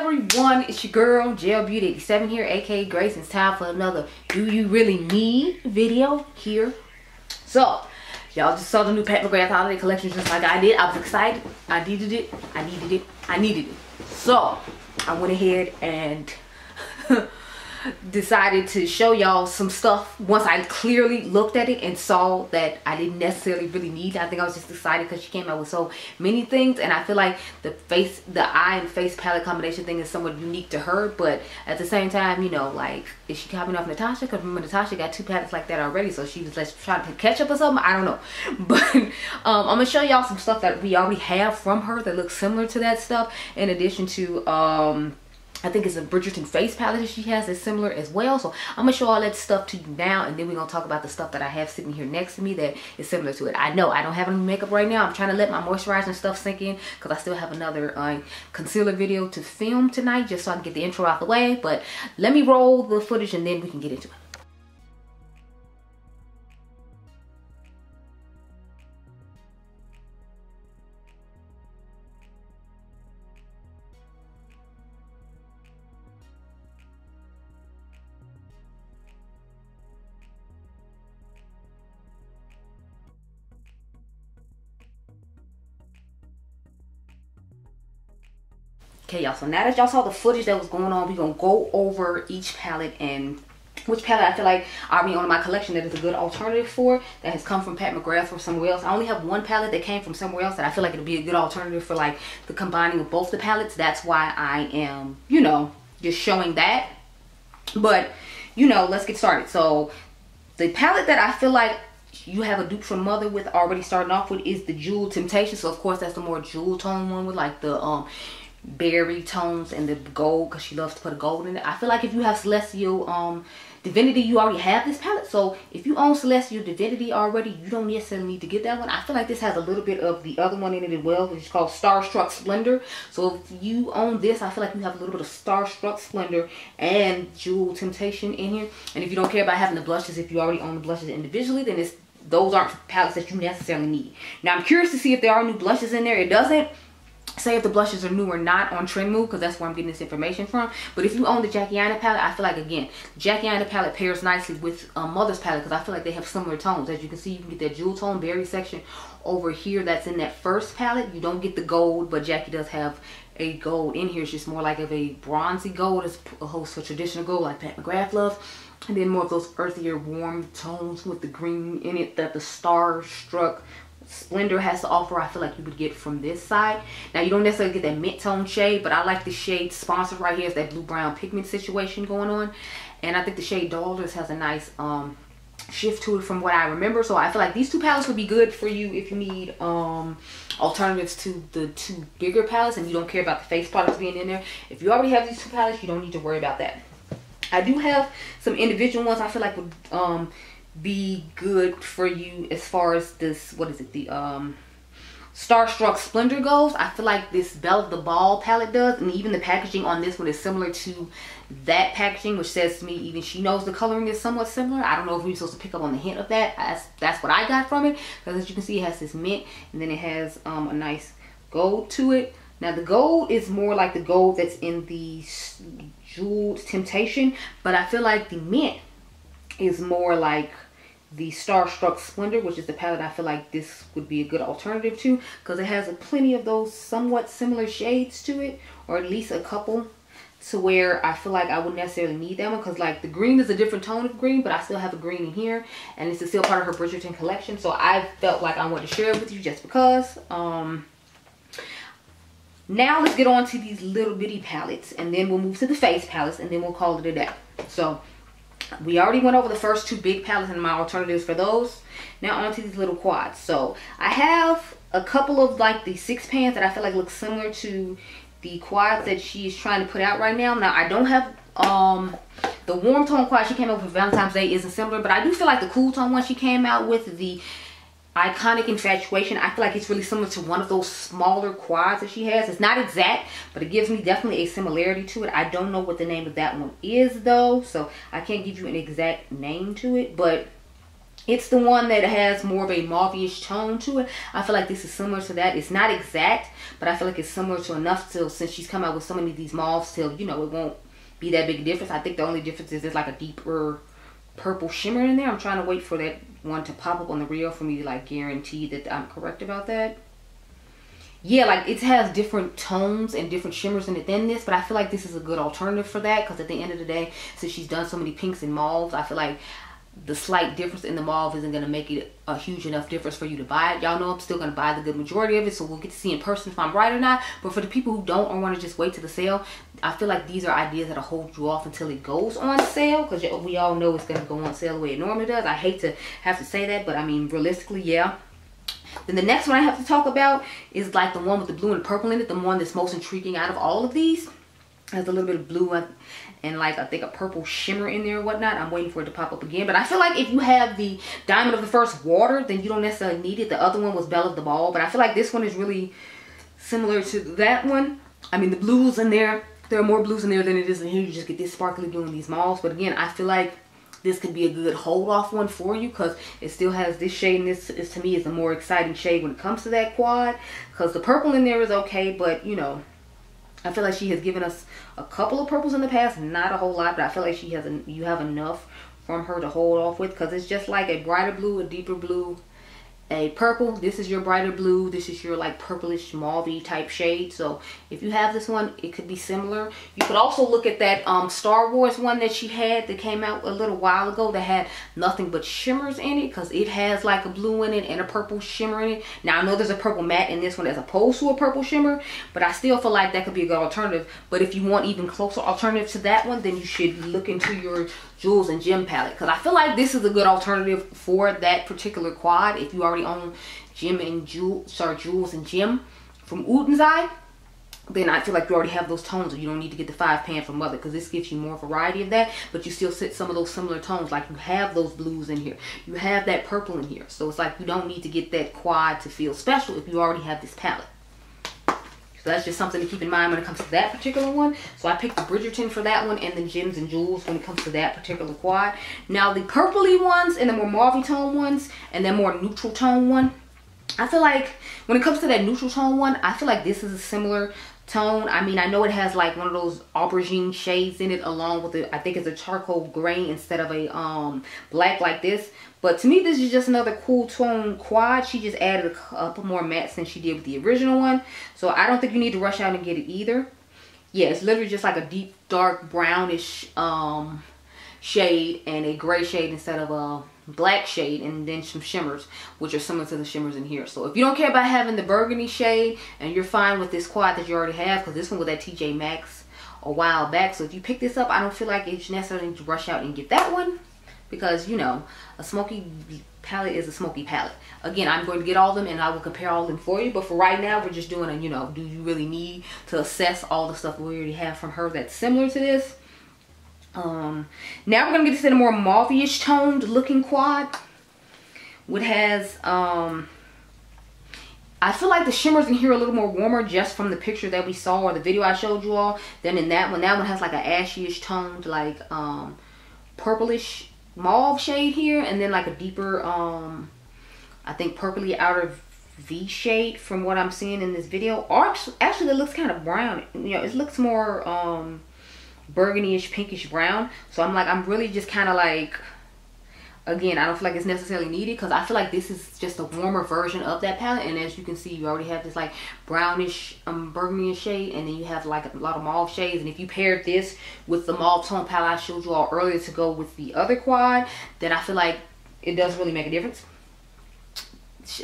everyone, it's your girl Gel Beauty 87 here, aka Grace, and it's time for another Do You Really Need video here. So y'all just saw the new Pat McGrath holiday collection just like I did. I was excited, I needed it, I needed it. So I went ahead and decided to show y'all some stuff once I clearly looked at it and saw that I didn't necessarily really need. I think I was just excited because she came out with so many things, and I feel like the eye and face palette combination thing is somewhat unique to her, but at the same time, you know, like, is she copying off Natasha? Because remember, Natasha got two palettes like that already, so she was like trying to catch up or something. I don't know, but I'm gonna show y'all some stuff that we already have from her that looks similar to that stuff, in addition to I think it's a Bridgerton face palette that she has that's similar as well. So I'm gonna show all that stuff to you now, and then we're gonna talk about the stuff that I have sitting here next to me that is similar to it. I know I don't have any makeup right now. I'm trying to let my moisturizer and stuff sink in because I still have another concealer video to film tonight, just so I can get the intro out the way. But let me roll the footage and then we can get into it. Okay, y'all, so now that y'all saw the footage that was going on, we're gonna go over each palette and which palette I feel like I already own in my collection that is a good alternative for, that has come from Pat McGrath or somewhere else. I only have one palette that came from somewhere else that I feel like it'll be a good alternative for, like, the combining of both the palettes. That's why I am, you know, just showing that. But, you know, let's get started. So the palette that I feel like you have a dupe from Mother with already starting off with is the Jewel Temptation. So of course that's the more jewel tone one with like the berry tones and the gold, because she loves to put a gold in it. I feel like if you have Celestial Divinity, you already have this palette. So if you own Celestial Divinity already, you don't necessarily need to get that one. I feel like this has a little bit of the other one in it as well, which is called Starstruck Splendor. So if you own this, I feel like you have a little bit of Starstruck Splendor and Jewel Temptation in here. And if you don't care about having the blushes, if you already own the blushes individually, then those aren't palettes that you necessarily need. Now I'm curious to see if there are new blushes in there. It doesn't say if the blushes are new or not on Trend Move, because that's where I'm getting this information from. But if you own the Jackie Aina palette, I feel like, again, Jackie Aina palette pairs nicely with Mother's palette, because I feel like they have similar tones. As you can see, you can get that jewel tone berry section over here that's in that first palette. You don't get the gold, but Jackie does have a gold in here. It's just more like of a bronzy gold as opposed to traditional gold like Pat McGrath loves. And then more of those earthier, warm tones with the green in it that the Starstruck Splendor has to offer. I feel like you would get from this side. Now you don't necessarily get that mint tone shade, but I like the shade sponsored right here. It's that blue brown pigment situation going on, and I think the shade Dollars has a nice shift to it from what I remember. So I feel like these two palettes would be good for you if you need alternatives to the two bigger palettes and you don't care about the face products being in there. If you already have these two palettes, you don't need to worry about that. I do have some individual ones I feel like would be good for you as far as this, what is it, the Starstruck Splendor goes. I feel like this Belle of the Ball palette does, and even the packaging on this one is similar to that packaging, which says to me even she knows the coloring is somewhat similar. I don't know if we're supposed to pick up on the hint of that. That's what I got from it, because as you can see, it has this mint and then it has a nice gold to it. Now the gold is more like the gold that's in the Jewel Temptation, but I feel like the mint is more like the Starstruck Splendor, which is the palette I feel like this would be a good alternative to, because it has plenty of those somewhat similar shades to it, or at least a couple, to where I feel like I wouldn't necessarily need that one, because like the green is a different tone of green, but I still have a green in here, and it's still part of her Bridgerton collection. So I felt like I wanted to share it with you just because. Now let's get on to these little bitty palettes, and then we'll move to the face palettes, and then we'll call it a day. So we already went over the first two big palettes and my alternatives for those. Now on to these little quads. So I have a couple of like the 6 pans that I feel like look similar to the quads that she is trying to put out right now. Now I don't have the warm tone quad she came out with for Valentine's Day isn't similar, but I do feel like the cool tone one she came out with, the Iconic Infatuation, I feel like it's really similar to one of those smaller quads that she has. It's not exact, but it gives me definitely a similarity to it. I don't know what the name of that one is though, so I can't give you an exact name to it, but It's the one that has more of a mauve-ish tone to it. I feel like this is similar to that. It's not exact, but I feel like it's similar to enough till, since she's come out with so many of these mauves, till, you know, it won't be that big a difference. I think the only difference is there's like a deeper purple shimmer in there. I'm trying to wait for that one to pop up on the reel for me to like guarantee that I'm correct about that. Yeah, like it has different tones and different shimmers in it than this, but I feel like this is a good alternative for that, because at the end of the day, since she's done so many pinks and mauves, I feel like the slight difference in the mauve isn't going to make it a huge enough difference for you to buy it. Y'all know I'm still going to buy the good majority of it, so we'll get to see in person if I'm right or not. But for the people who don't or want to just wait to the sale, I feel like these are ideas that'll hold you off until it goes on sale, because we all know it's going to go on sale the way it normally does. I hate to have to say that, but I mean, realistically, yeah. Then the next one I have to talk about is like the one with the blue and purple in it, the one that's most intriguing out of all of these. Has a little bit of blue and like I think a purple shimmer in there or whatnot. I'm waiting for it to pop up again, but I feel like if you have the Diamond of the First Water, then you don't necessarily need it. The other one was Belle of the Ball, but I feel like this one is really similar to that one. I mean, the blues in there, there are more blues in there than it is in here. You just get this sparkly blue in these mauves, but again, I feel like this could be a good hold off one for you, because it still has this shade, and this is, to me, is the more exciting shade when it comes to that quad, because the purple in there is okay, but you know, I feel like she has given us a couple of purples in the past, not a whole lot, but I feel like she has you have enough from her to hold off with, because it's just like a brighter blue, a deeper blue, a purple. This is your brighter blue. This is your like purplish mauve type shade. So if you have this one, it could be similar. You could also look at that Star Wars one that she had that came out a little while ago that had nothing but shimmers in it, because it has like a blue in it and a purple shimmer in it. Now I know there's a purple matte in this one as opposed to a purple shimmer, but I still feel like that could be a good alternative. But if you want even closer alternative to that one, then you should look into your Jewels and Gem palette, because I feel like this is a good alternative for that particular quad. If you already own Jewels and Gem from Utenzi, then I feel like you already have those tones, and you don't need to get the 5-pan from Mother, because this gives you more variety of that, but you still sit some of those similar tones. Like you have those blues in here, you have that purple in here, so it's like you don't need to get that quad to feel special if you already have this palette. So that's just something to keep in mind when it comes to that particular one. So I picked the Bridgerton for that one, and the Gems and Jewels when it comes to that particular quad. Now the purpley ones and the more mauve tone ones and the more neutral tone one, I feel like when it comes to that neutral tone one, I feel like this is a similar tone. I mean, I know it has like one of those aubergine shades in it, along with it, I think it's a charcoal gray instead of a black like this. But to me, this is just another cool tone quad. She just added a couple more mattes than she did with the original one. So I don't think you need to rush out and get it either. Yeah, it's literally just like a deep, dark, brownish shade and a gray shade instead of a black shade, and then some shimmers, which are similar to the shimmers in here. So if you don't care about having the burgundy shade, and you're fine with this quad that you already have, because this one was at TJ Maxx a while back. So if you pick this up, I don't feel like it's necessarily to rush out and get that one, because you know, a smoky palette is a smoky palette. Again, I'm going to get all of them and I will compare all of them for you, but for right now, we're just doing a, you know, do you really need to assess all the stuff we already have from her that's similar to this. Now we're gonna get to the more mauve-ish toned looking quad, which has I feel like the shimmers in here are a little more warmer just from the picture that we saw, or the video I showed you all, than in that one. That one has like an ashy-ish toned, like purplish mauve shade here, and then like a deeper I think purpley outer V shade from what I'm seeing in this video. Or actually it looks kind of brown, you know, it looks more burgundy-ish, pinkish brown. So I'm really just kind of like, again, I don't feel like it's necessarily needed, because I feel like this is just a warmer version of that palette. And as you can see, you already have this like brownish burgundy shade, and then you have like a lot of mauve shades. And if you paired this with the mauve tone palette I showed you all earlier to go with the other quad, then I feel like it does really make a difference.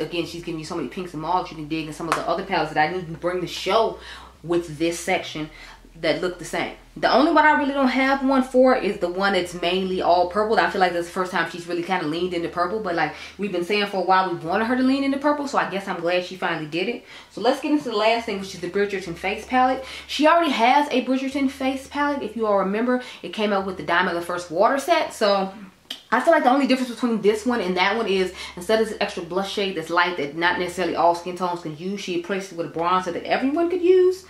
Again, she's giving you so many pinks and mauves you can dig in some of the other palettes that I didn't bring to show with this section that look the same. The only one I really don't have one for is the one that's mainly all purple. I feel like that's the first time she's really kind of leaned into purple, but like we've been saying for a while, we wanted her to lean into purple, so I guess I'm glad she finally did it. So let's get into the last thing, which is the Bridgerton face palette. She already has a Bridgerton face palette. If you all remember, it came out with the Diamond of the First Water set. So I feel like the only difference between this one and that one is, instead of this extra blush shade that's light that not necessarily all skin tones can use, she replaced it with a bronzer that everyone could use.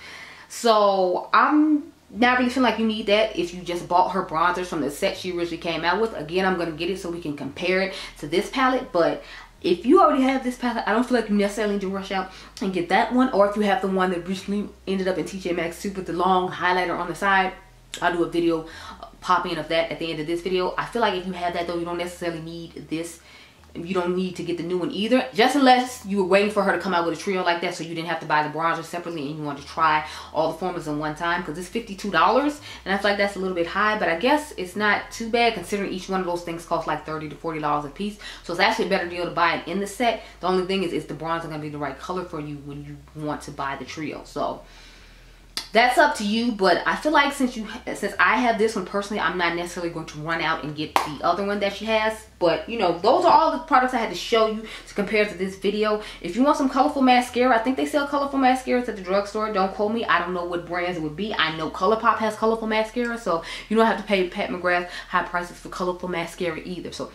So I'm not really feeling like you need that if you just bought her bronzers from the set she originally came out with. Again, I'm going to get it so we can compare it to this palette. But if you already have this palette, I don't feel like you necessarily need to rush out and get that one. Or if you have the one that recently ended up in TJ Maxx with the long highlighter on the side, I'll do a video pop-in of that at the end of this video. I feel like if you have that though, you don't necessarily need this. You don't need to get the new one either, just unless you were waiting for her to come out with a trio like that so you didn't have to buy the bronzer separately and you want to try all the formulas in one time, because it's $52 and I feel like that's a little bit high, but I guess it's not too bad considering each one of those things costs like $30 to $40 a piece. So it's actually a better deal to buy it in the set. The only thing is the bronzer going to be the right color for you when you want to buy the trio. So that's up to you, but I feel like since I have this one personally, I'm not necessarily going to run out and get the other one that she has. But you know, those are all the products I had to show you to compare to this video. If you want some colorful mascara, I think they sell colorful mascaras at the drugstore. Don't quote me, I don't know what brands it would be. I know ColourPop has colorful mascara, so you don't have to pay Pat McGrath high prices for colorful mascara either. So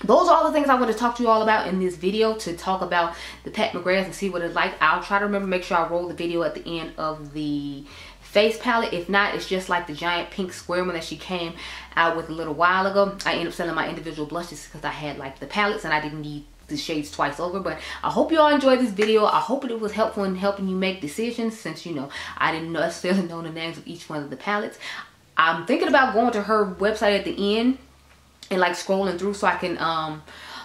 those are all the things I want to talk to you all about in this video, to talk about the Pat McGrath and see what it's like. I'll try to remember, make sure I roll the video at the end of the face palette. If not, it's just like the giant pink square one that she came out with a little while ago. I ended up selling my individual blushes because I had like the palettes and I didn't need the shades twice over. But I hope you all enjoyed this video. I hope it was helpful in helping you make decisions, since you know I didn't necessarily know the names of each one of the palettes. I'm thinking about going to her website at the end and like scrolling through so I can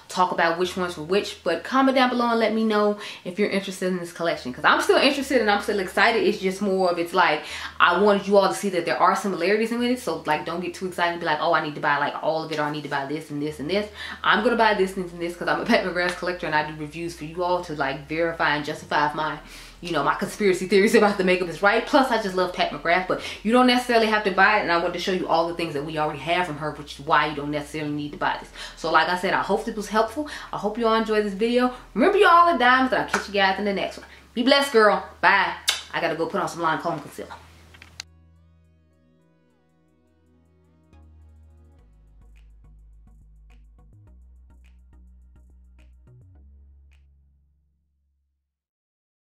talk about which ones were which. But comment down below and let me know if you're interested in this collection, because I'm still interested and I'm still excited. It's just more of, it's like I wanted you all to see that there are similarities in it. So like, don't get too excited and be like, oh, I need to buy like all of it, or I need to buy this and this and this. I'm gonna buy this and this because I'm a Pat McGrath collector and I do reviews for you all to like verify and justify my, you know, my conspiracy theories about the makeup is right. Plus I just love Pat McGrath, but you don't necessarily have to buy it, and I want to show you all the things that we already have from her, which is why you don't necessarily need to buy this. So like I said, I hope this was helpful. I hope you all enjoyed this video. Remember, you all are diamonds, and I'll catch you guys in the next one. Be blessed, girl. Bye. I gotta go put on some Line Comb concealer.